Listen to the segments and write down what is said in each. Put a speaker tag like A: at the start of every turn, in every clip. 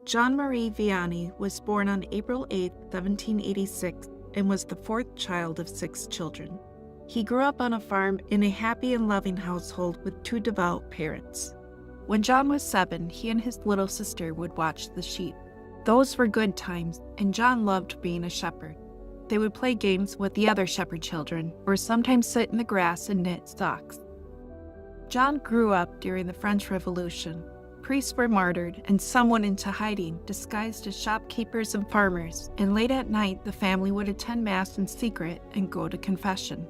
A: John Marie Vianney was born on April 8, 1786, and was the fourth child of 6 children. He grew up on a farm in a happy and loving household with 2 devout parents. When John was 7, he and his little sister would watch the sheep. Those were good times, and John loved being a shepherd. They would play games with the other shepherd children, or sometimes sit in the grass and knit socks. John grew up during the French Revolution. Priests were martyred, and some went into hiding, disguised as shopkeepers and farmers, and late at night the family would attend Mass in secret and go to confession.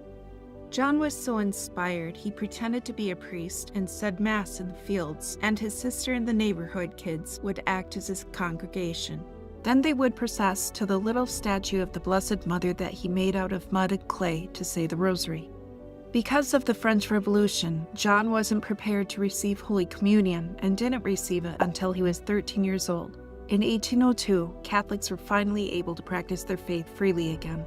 A: John was so inspired, he pretended to be a priest and said Mass in the fields, and his sister and the neighborhood kids would act as his congregation. Then they would process to the little statue of the Blessed Mother that he made out of mud and clay to say the Rosary. Because of the French Revolution, John wasn't prepared to receive Holy Communion and didn't receive it until he was 13 years old. In 1802, Catholics were finally able to practice their faith freely again.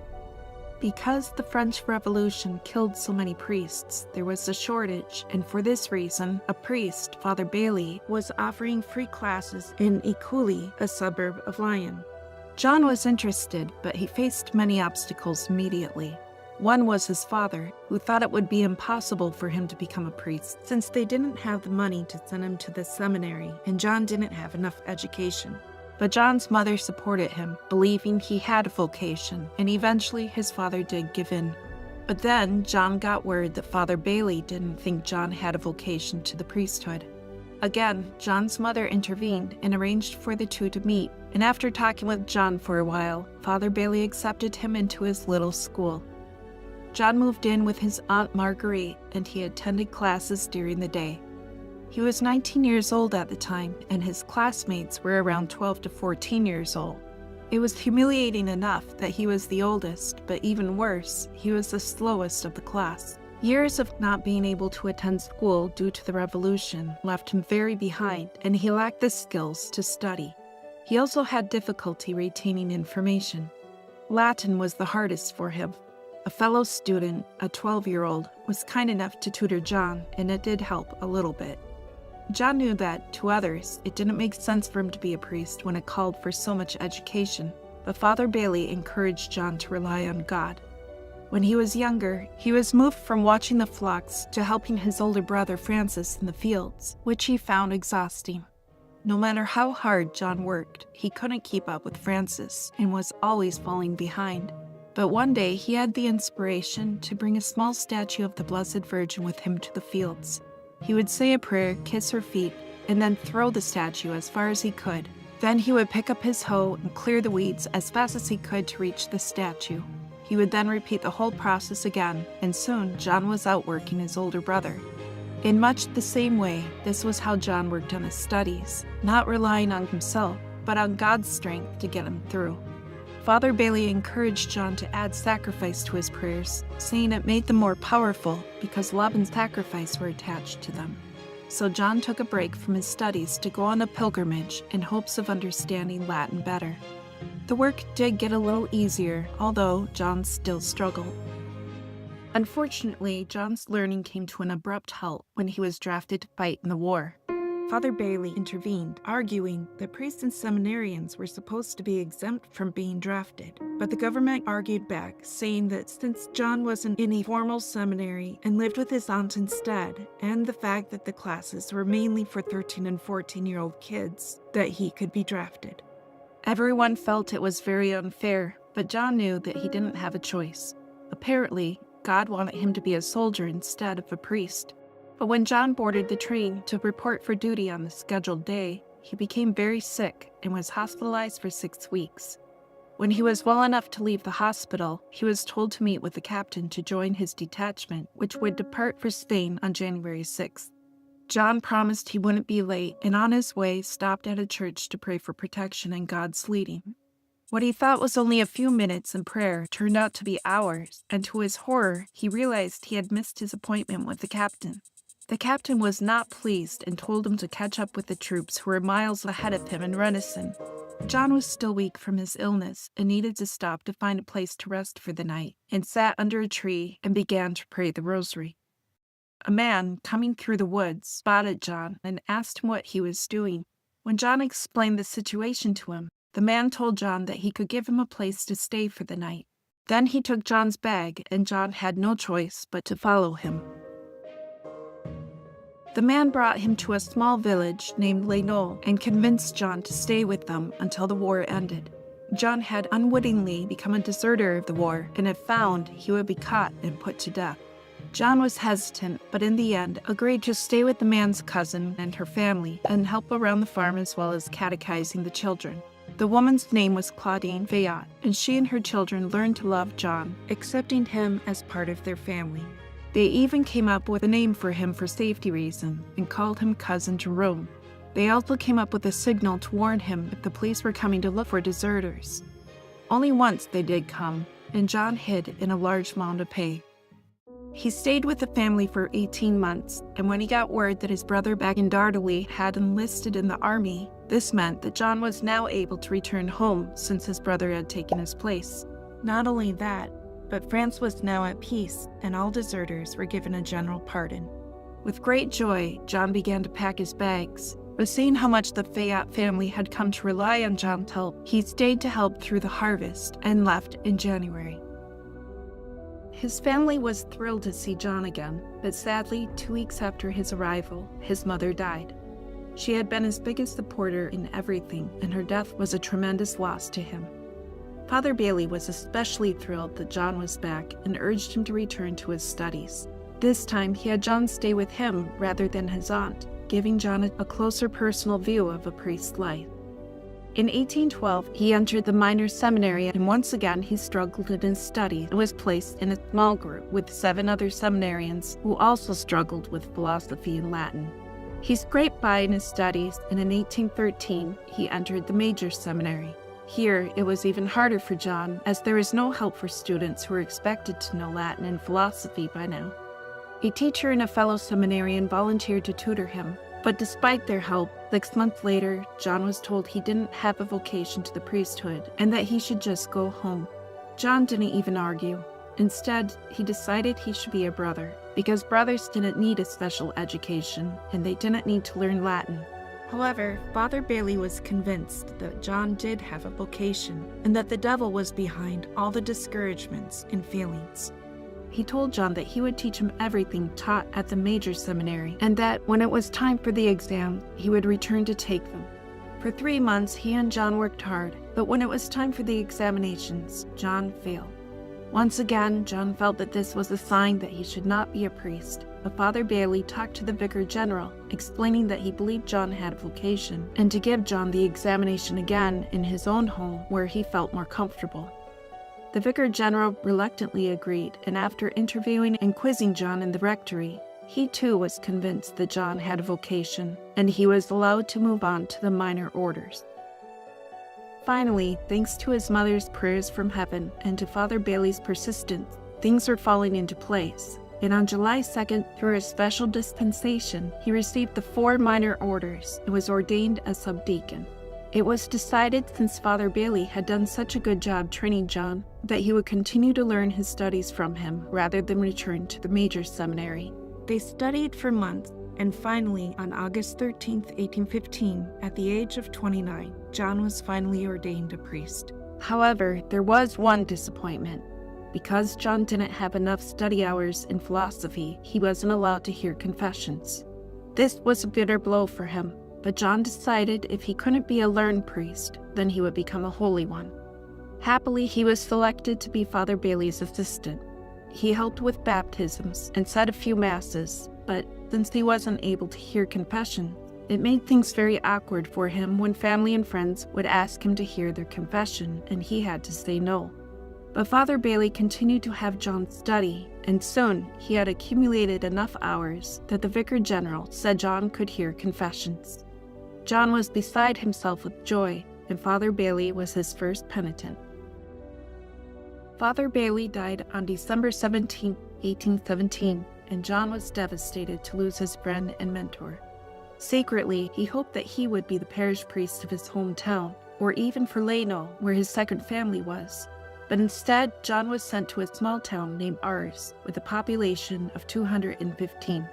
A: Because the French Revolution killed so many priests, there was a shortage, and for this reason, a priest, Father Bailey, was offering free classes in Écully, a suburb of Lyon. John was interested, but he faced many obstacles immediately. One was his father, who thought it would be impossible for him to become a priest, since they didn't have the money to send him to the seminary, and John didn't have enough education. But John's mother supported him, believing he had a vocation, and eventually his father did give in. But then John got word that Father Bailey didn't think John had a vocation to the priesthood. Again, John's mother intervened and arranged for the two to meet, and after talking with John for a while, Father Bailey accepted him into his little school. John moved in with his Aunt Marguerite, and he attended classes during the day. He was 19 years old at the time, and his classmates were around 12 to 14 years old. It was humiliating enough that he was the oldest, but even worse, he was the slowest of the class. Years of not being able to attend school due to the revolution left him very behind, and he lacked the skills to study. He also had difficulty retaining information. Latin was the hardest for him. A fellow student, a 12-year-old, was kind enough to tutor John, and it did help a little bit. John knew that, to others, it didn't make sense for him to be a priest when it called for so much education, but Father Bailey encouraged John to rely on God. When he was younger, he was moved from watching the flocks to helping his older brother Francis in the fields, which he found exhausting. No matter how hard John worked, he couldn't keep up with Francis and was always falling behind. But one day he had the inspiration to bring a small statue of the Blessed Virgin with him to the fields. He would say a prayer, kiss her feet, and then throw the statue as far as he could. Then he would pick up his hoe and clear the weeds as fast as he could to reach the statue. He would then repeat the whole process again, and soon John was outworking his older brother. In much the same way, this was how John worked on his studies, not relying on himself, but on God's strength to get him through. Father Bailey encouraged John to add sacrifice to his prayers, saying it made them more powerful because love and sacrifice were attached to them. So John took a break from his studies to go on a pilgrimage in hopes of understanding Latin better. The work did get a little easier, although John still struggled. Unfortunately, John's learning came to an abrupt halt when he was drafted to fight in the war. Father Bailey intervened, arguing that priests and seminarians were supposed to be exempt from being drafted. But the government argued back, saying that since John wasn't in a formal seminary and lived with his aunt instead, and the fact that the classes were mainly for 13 and 14-year-old kids, that he could be drafted. Everyone felt it was very unfair, but John knew that he didn't have a choice. Apparently, God wanted him to be a soldier instead of a priest. But when John boarded the train to report for duty on the scheduled day, he became very sick and was hospitalized for 6 weeks. When he was well enough to leave the hospital, he was told to meet with the captain to join his detachment, which would depart for Spain on January 6th. John promised he wouldn't be late, and on his way stopped at a church to pray for protection and God's leading. What he thought was only a few minutes in prayer turned out to be hours, and to his horror, he realized he had missed his appointment with the captain. The captain was not pleased and told him to catch up with the troops who were miles ahead of him in Renison. John was still weak from his illness and needed to stop to find a place to rest for the night, and sat under a tree and began to pray the rosary. A man coming through the woods spotted John and asked him what he was doing. When John explained the situation to him, the man told John that he could give him a place to stay for the night. Then he took John's bag, and John had no choice but to follow him. The man brought him to a small village named Leno and convinced John to stay with them until the war ended. John had unwittingly become a deserter of the war, and if found, he would be caught and put to death. John was hesitant, but in the end agreed to stay with the man's cousin and her family and help around the farm as well as catechizing the children. The woman's name was Claudine Fayette, and she and her children learned to love John, accepting him as part of their family. They even came up with a name for him for safety reasons and called him Cousin Jerome. They also came up with a signal to warn him if the police were coming to look for deserters. Only once they did come, and John hid in a large mound of hay. He stayed with the family for 18 months, and when he got word that his brother back in Dardilly had enlisted in the army, this meant that John was now able to return home since his brother had taken his place. Not only that, but France was now at peace, and all deserters were given a general pardon. With great joy, John began to pack his bags, but seeing how much the Fayette family had come to rely on John's help, he stayed to help through the harvest and left in January. His family was thrilled to see John again, but sadly, 2 weeks after his arrival, his mother died. She had been his biggest supporter in everything, and her death was a tremendous loss to him. Father Bailey was especially thrilled that John was back and urged him to return to his studies. This time, he had John stay with him rather than his aunt, giving John a closer personal view of a priest's life. In 1812, he entered the minor seminary, and once again he struggled in his studies and was placed in a small group with 7 other seminarians who also struggled with philosophy and Latin. He scraped by in his studies, and in 1813, he entered the major seminary. Here, it was even harder for John, as there is no help for students who are expected to know Latin and philosophy by now. A teacher and a fellow seminarian volunteered to tutor him, but despite their help, 6 months later, John was told he didn't have a vocation to the priesthood and that he should just go home. John didn't even argue. Instead, he decided he should be a brother, because brothers didn't need a special education and they didn't need to learn Latin. However, Father Bailey was convinced that John did have a vocation and that the devil was behind all the discouragements and failings. He told John that he would teach him everything taught at the major seminary, and that when it was time for the exam, he would return to take them. For 3 months, he and John worked hard, but when it was time for the examinations, John failed. Once again, John felt that this was a sign that he should not be a priest, but Father Bailey talked to the Vicar General, explaining that he believed John had a vocation, and to give John the examination again in his own home where he felt more comfortable. The Vicar General reluctantly agreed, and after interviewing and quizzing John in the rectory, he too was convinced that John had a vocation, and he was allowed to move on to the minor orders. Finally, thanks to his mother's prayers from heaven and to Father Bailey's persistence, things were falling into place, and on July 2nd, through a special dispensation, he received the 4 minor orders and was ordained a subdeacon. It was decided, since Father Bailey had done such a good job training John, that he would continue to learn his studies from him rather than return to the major seminary. They studied for months, and finally, on August 13, 1815, at the age of 29, John was finally ordained a priest. However, there was one disappointment. Because John didn't have enough study hours in philosophy, he wasn't allowed to hear confessions. This was a bitter blow for him. But John decided if he couldn't be a learned priest, then he would become a holy one. Happily, he was selected to be Father Bailey's assistant. He helped with baptisms and said a few masses, but since he wasn't able to hear confession, it made things very awkward for him when family and friends would ask him to hear their confession, and he had to say no. But Father Bailey continued to have John study, and soon he had accumulated enough hours that the Vicar General said John could hear confessions. John was beside himself with joy, and Father Bailey was his first penitent. Father Bailey died on December 17, 1817, and John was devastated to lose his friend and mentor. Secretly, he hoped that he would be the parish priest of his hometown, or even for Leno, where his second family was. But instead, John was sent to a small town named Ars, with a population of 215.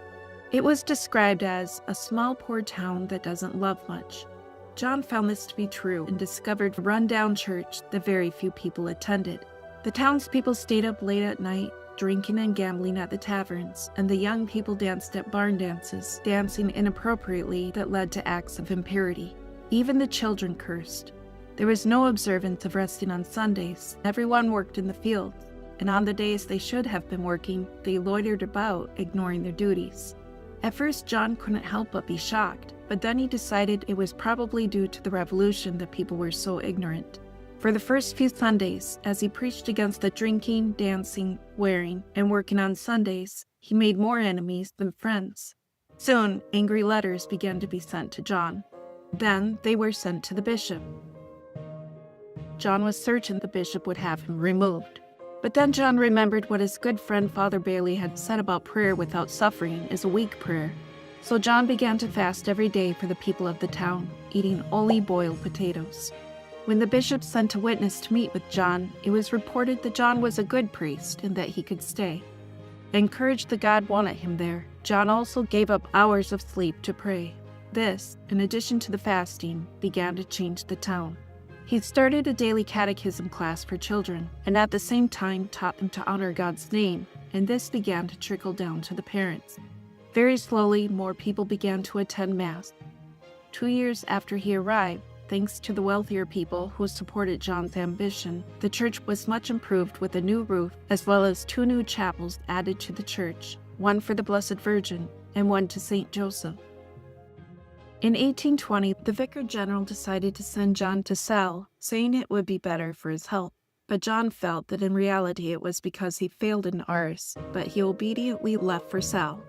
A: It was described as a small poor town that doesn't love much. John found this to be true and discovered a run-down church that very few people attended. The townspeople stayed up late at night, drinking and gambling at the taverns, and the young people danced at barn dances, dancing inappropriately that led to acts of impurity. Even the children cursed. There was no observance of resting on Sundays. Everyone worked in the fields, and on the days they should have been working, they loitered about, ignoring their duties. At first, John couldn't help but be shocked, but then he decided it was probably due to the revolution that people were so ignorant. For the first few Sundays, as he preached against the drinking, dancing, wearing, and working on Sundays, he made more enemies than friends. Soon, angry letters began to be sent to John. Then they were sent to the bishop. John was certain the bishop would have him removed. But then John remembered what his good friend Father Bailey had said about prayer without suffering is a weak prayer. So John began to fast every day for the people of the town, eating only boiled potatoes. When the bishop sent a witness to meet with John, it was reported that John was a good priest and that he could stay. Encouraged that God wanted him there, John also gave up hours of sleep to pray. This, in addition to the fasting, began to change the town. He started a daily catechism class for children, and at the same time taught them to honor God's name, and this began to trickle down to the parents. Very slowly, more people began to attend Mass. 2 years after he arrived, thanks to the wealthier people who supported John's ambition, the church was much improved with a new roof, as well as 2 new chapels added to the church, one for the Blessed Virgin and one to St. Joseph. In 1820, the Vicar General decided to send John to Sal, saying it would be better for his health. But John felt that in reality it was because he failed in Ars, but he obediently left for Sal.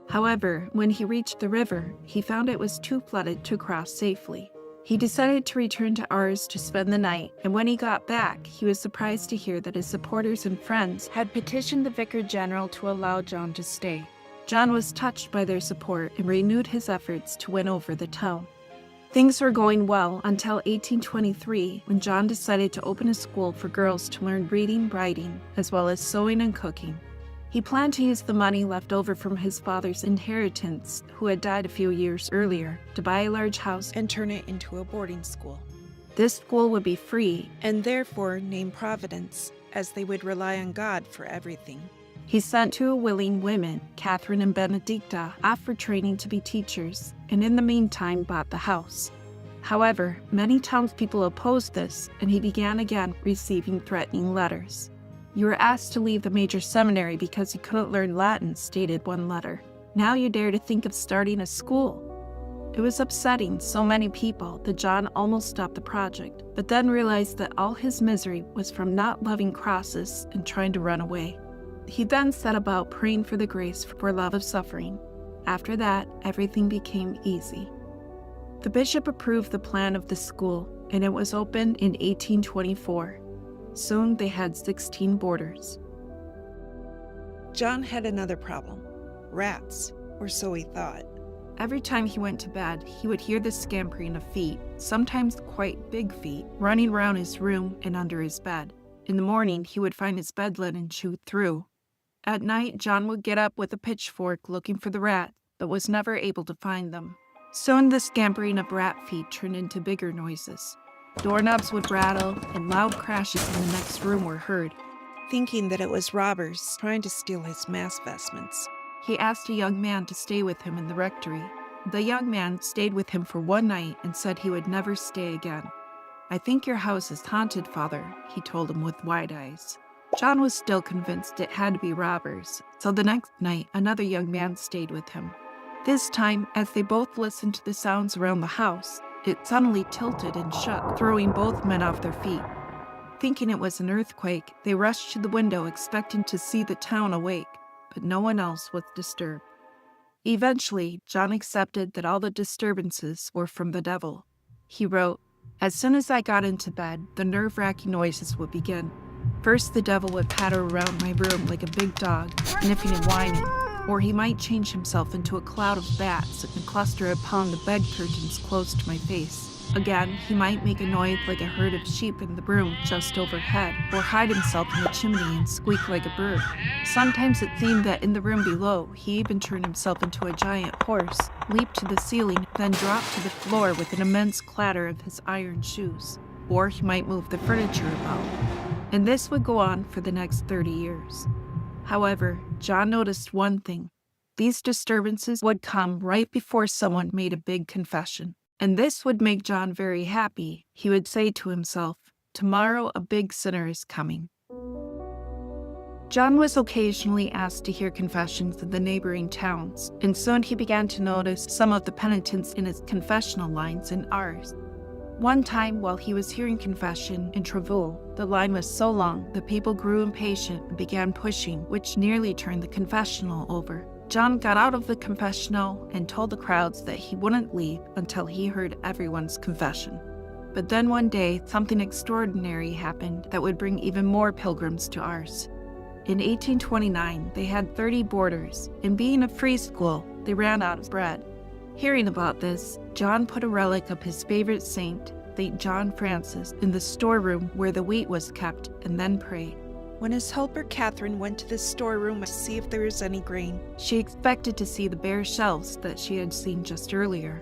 A: However, when he reached the river, he found it was too flooded to cross safely. He decided to return to Ars to spend the night, and when he got back, he was surprised to hear that his supporters and friends had petitioned the Vicar General to allow John to stay. John was touched by their support and renewed his efforts to win over the town. Things were going well until 1823, when John decided to open a school for girls to learn reading, writing, as well as sewing and cooking. He planned to use the money left over from his father's inheritance, who had died a few years earlier, to buy a large house and turn it into a boarding school. This school would be free, and therefore named Providence, as they would rely on God for everything. He sent 2 willing women, Catherine and Benedicta, off for training to be teachers, and in the meantime bought the house. However, many townspeople opposed this, and he began again receiving threatening letters. "You were asked to leave the major seminary because you couldn't learn Latin," stated one letter. "Now you dare to think of starting a school." It was upsetting so many people that John almost stopped the project, but then realized that all his misery was from not loving crosses and trying to run away. He then set about praying for the grace for love of suffering. After that, everything became easy. The bishop approved the plan of the school, and it was opened in 1824. Soon they had 16 boarders. John had another problem: rats, or so he thought. Every time he went to bed, he would hear the scampering of feet, sometimes quite big feet, running around his room and under his bed. In the morning, he would find his bed linen chewed through. At night, John would get up with a pitchfork looking for the rats, but was never able to find them. Soon the scampering of rat feet turned into bigger noises. Doorknobs would rattle, and loud crashes in the next room were heard. Thinking that it was robbers trying to steal his Mass vestments, he asked a young man to stay with him in the rectory. The young man stayed with him for 1 night and said he would never stay again. "I think your house is haunted, Father," he told him with wide eyes. John was still convinced it had to be robbers, so the next night another young man stayed with him. This time, as they both listened to the sounds around the house, it suddenly tilted and shook, throwing both men off their feet. Thinking it was an earthquake, they rushed to the window expecting to see the town awake, but no one else was disturbed. Eventually, John accepted that all the disturbances were from the devil. He wrote, "As soon as I got into bed, the nerve-wracking noises would begin. First, the devil would patter around my room like a big dog, sniffing and whining, or he might change himself into a cloud of bats and cluster upon the bed curtains close to my face. Again, he might make a noise like a herd of sheep in the room just overhead, or hide himself in the chimney and squeak like a bird. Sometimes it seemed that in the room below, he even turned himself into a giant horse, leaped to the ceiling, then dropped to the floor with an immense clatter of his iron shoes. Or he might move the furniture about. And this would go on for the next 30 years. However, John noticed one thing. These disturbances would come right before someone made a big confession. And this would make John very happy. He would say to himself, "Tomorrow a big sinner is coming." John was occasionally asked to hear confessions in the neighboring towns, and soon he began to notice some of the penitents in his confessional lines in Ars. One time, while he was hearing confession in Trevoux, the line was so long that people grew impatient and began pushing, which nearly turned the confessional over. John got out of the confessional and told the crowds that he wouldn't leave until he heard everyone's confession. But then one day, something extraordinary happened that would bring even more pilgrims to Ars. In 1829, they had 30 boarders, and being a free school, they ran out of bread. Hearing about this, John put a relic of his favorite saint, St. John Francis, in the storeroom where the wheat was kept, and then prayed. When his helper Catherine went to the storeroom to see if there was any grain, she expected to see the bare shelves that she had seen just earlier.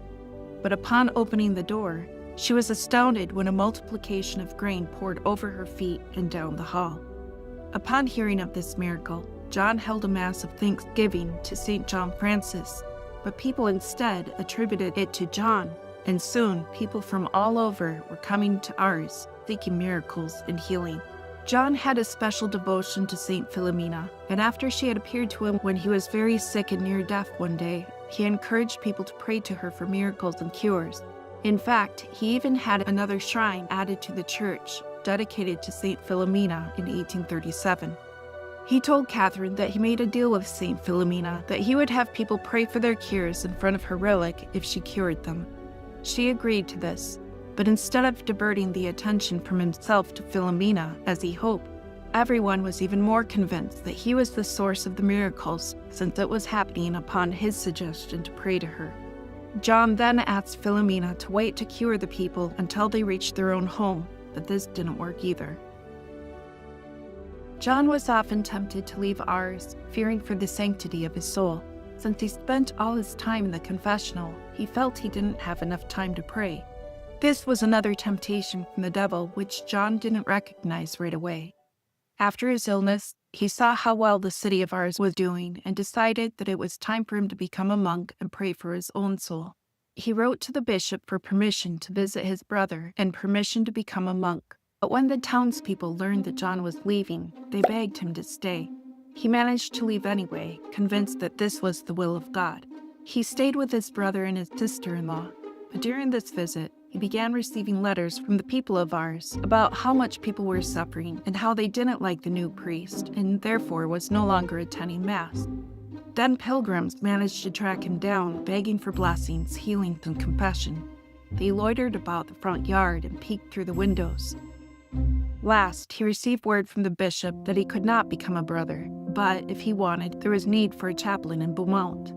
A: But upon opening the door, she was astounded when a multiplication of grain poured over her feet and down the hall. Upon hearing of this miracle, John held a mass of thanksgiving to St. John Francis, but people instead attributed it to John, and soon people from all over were coming to Ars, seeking miracles and healing. John had a special devotion to St. Philomena, and after she had appeared to him when he was very sick and near death one day, he encouraged people to pray to her for miracles and cures. In fact, he even had another shrine added to the church, dedicated to St. Philomena in 1837. He told Catherine that he made a deal with St. Philomena that he would have people pray for their cures in front of her relic if she cured them. She agreed to this, but instead of diverting the attention from himself to Philomena, as he hoped, everyone was even more convinced that he was the source of the miracles, since it was happening upon his suggestion to pray to her. John then asked Philomena to wait to cure the people until they reached their own home, but this didn't work either. John was often tempted to leave Ars, fearing for the sanctity of his soul. Since he spent all his time in the confessional, he felt he didn't have enough time to pray. This was another temptation from the devil, which John didn't recognize right away. After his illness, he saw how well the city of Ars was doing and decided that it was time for him to become a monk and pray for his own soul. He wrote to the bishop for permission to visit his brother and permission to become a monk. But when the townspeople learned that John was leaving, they begged him to stay. He managed to leave anyway, convinced that this was the will of God. He stayed with his brother and his sister-in-law, but during this visit, he began receiving letters from the people of Ars about how much people were suffering and how they didn't like the new priest and therefore was no longer attending Mass. Then pilgrims managed to track him down, begging for blessings, healings, and confession. They loitered about the front yard and peeked through the windows. Last, he received word from the bishop that he could not become a brother, but if he wanted, there was need for a chaplain in Beaumont.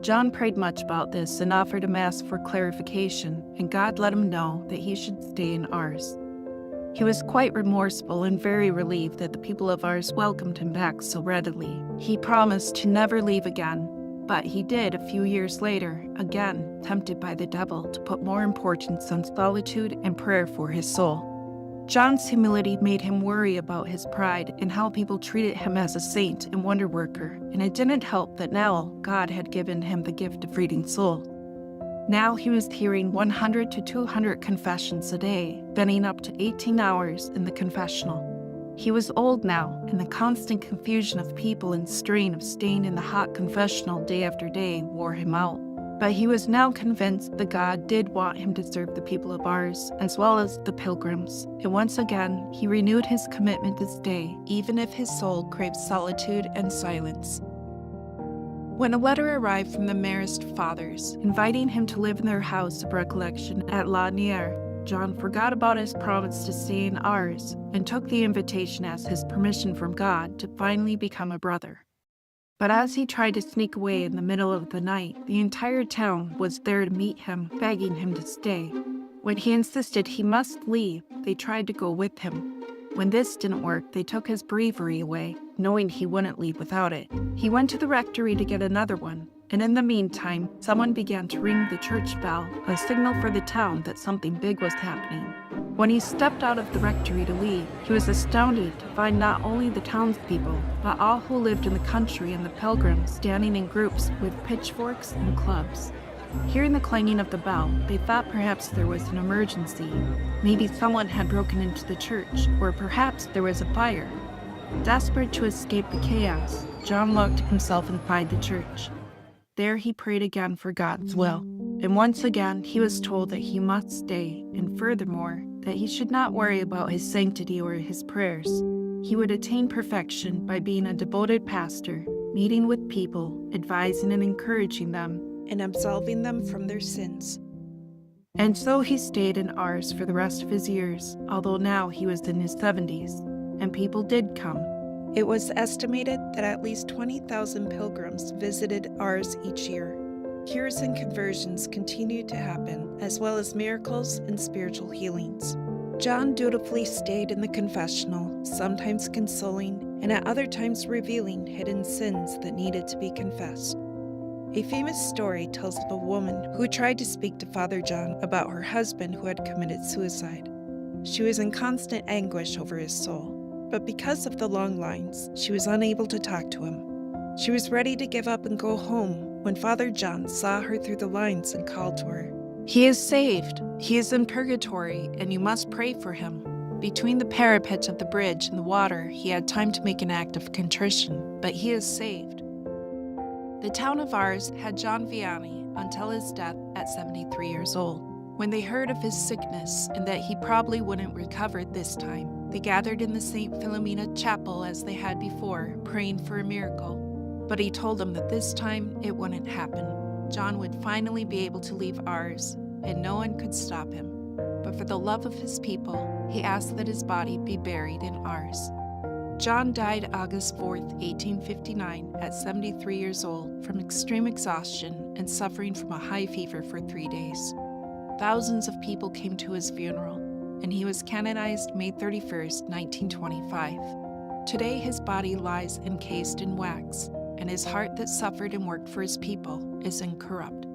A: John prayed much about this and offered a Mass for clarification, and God let him know that he should stay in Ars. He was quite remorseful and very relieved that the people of Ars welcomed him back so readily. He promised to never leave again, but he did a few years later, again tempted by the devil to put more importance on solitude and prayer for his soul. John's humility made him worry about his pride and how people treated him as a saint and wonder worker, and it didn't help that now God had given him the gift of reading souls. Now he was hearing 100 to 200 confessions a day, spending up to 18 hours in the confessional. He was old now, and the constant confusion of people and strain of staying in the hot confessional day after day wore him out. But he was now convinced that God did want him to serve the people of Ars, as well as the pilgrims, and once again he renewed his commitment to stay, even if his soul craved solitude and silence. When a letter arrived from the Marist fathers, inviting him to live in their house of recollection at La Nière, John forgot about his promise to stay in Ars, and took the invitation as his permission from God to finally become a brother. But as he tried to sneak away in the middle of the night, the entire town was there to meet him, begging him to stay. When he insisted he must leave, they tried to go with him. When this didn't work, they took his breviary away, knowing he wouldn't leave without it. He went to the rectory to get another one, and in the meantime, someone began to ring the church bell, a signal for the town that something big was happening. When he stepped out of the rectory to leave, he was astounded to find not only the townspeople, but all who lived in the country and the pilgrims standing in groups with pitchforks and clubs. Hearing the clanging of the bell, they thought perhaps there was an emergency. Maybe someone had broken into the church, or perhaps there was a fire. Desperate to escape the chaos, John locked himself inside the church. There he prayed again for God's will, and once again he was told that he must stay, and furthermore, that he should not worry about his sanctity or his prayers. He would attain perfection by being a devoted pastor, meeting with people, advising and encouraging them, and absolving them from their sins. And so he stayed in Ars for the rest of his years, although now he was in his 70s, and people did come. It was estimated that at least 20,000 pilgrims visited Ars each year. Cures and conversions continued to happen, as well as miracles and spiritual healings. John dutifully stayed in the confessional, sometimes consoling, and at other times revealing hidden sins that needed to be confessed. A famous story tells of a woman who tried to speak to Father John about her husband who had committed suicide. She was in constant anguish over his soul, but because of the long lines, she was unable to talk to him. She was ready to give up and go home when Father John saw her through the lines and called to her. "He is saved. He is in purgatory, and you must pray for him." Between the parapet of the bridge and the water, he had time to make an act of contrition, but he is saved. The town of Ars had John Vianney until his death at 73 years old. When they heard of his sickness and that he probably wouldn't recover this time, they gathered in the St. Philomena chapel as they had before, praying for a miracle. But he told them that this time it wouldn't happen. John would finally be able to leave Ars, and no one could stop him. But for the love of his people, he asked that his body be buried in Ars. John died August 4th, 1859, at 73 years old from extreme exhaustion and suffering from a high fever for 3 days. Thousands of people came to his funeral, and he was canonized May 31st, 1925. Today his body lies encased in wax, and his heart that suffered and worked for his people is incorrupt.